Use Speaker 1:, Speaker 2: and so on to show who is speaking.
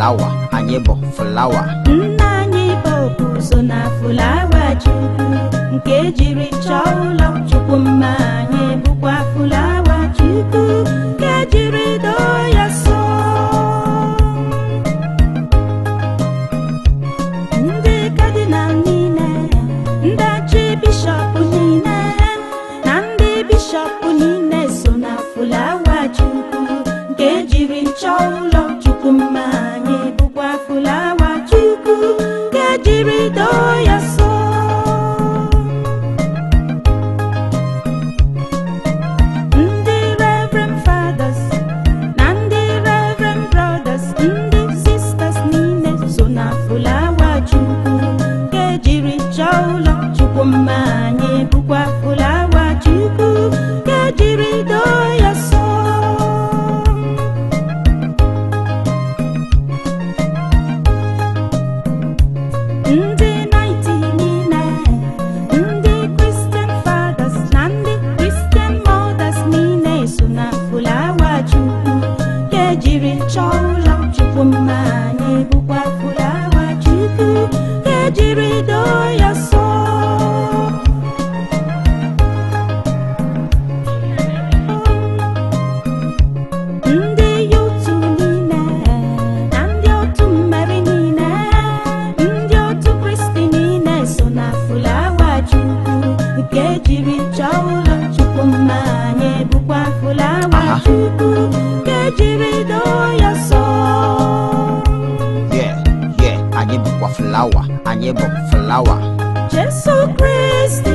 Speaker 1: fulawa, anyị bụ fulawa.
Speaker 2: Nna anyị Popu so na fulawa Chukwu, nke jiri chọọ ụlọ Chukwu mma. Anyị bụkwa fulawa Chukwu, nke jiri doo ya nsọ. Ndị kadinal niile, ndị achịbishọp niile, na ndị bishọp niile so na fulawa Chukwu, nke jiri chọọ ụlọ Chukwu mma. Anyị bụkwa fulawa Chukwu, nke jiri doo ya nsọ. Ndị reverend fathers na ndị reverend brothers, ndị sisters niile so na fulawa Chukwu, nke jiri chọọ ụlọ Chukwu mma. Anyị bụkwa fulawa Chukwu, nke jiri doo ya nsọ. Ndị 90 niile, ndị Christian fathers na ndị Christian mothers niile so na fulawa Chukwu, nke jiri chọọ ụlọ Chukwu mma. Anyị bụkwa fulawa Chukwu, nke jiri doo ya nsọ. Ndị yutu niile, na ndị otu mmeri niile, ndị otu Kristi niile so na fulawa Chukwu, nke jiri chọọ ụlọ Chukwu mma. Anyị bụkwa fulawa Chukwu, nke jiri doo ya nsọ.
Speaker 1: Anyị bụkwa fulawa, anyị bụ fulawa.
Speaker 2: Jesu Kristi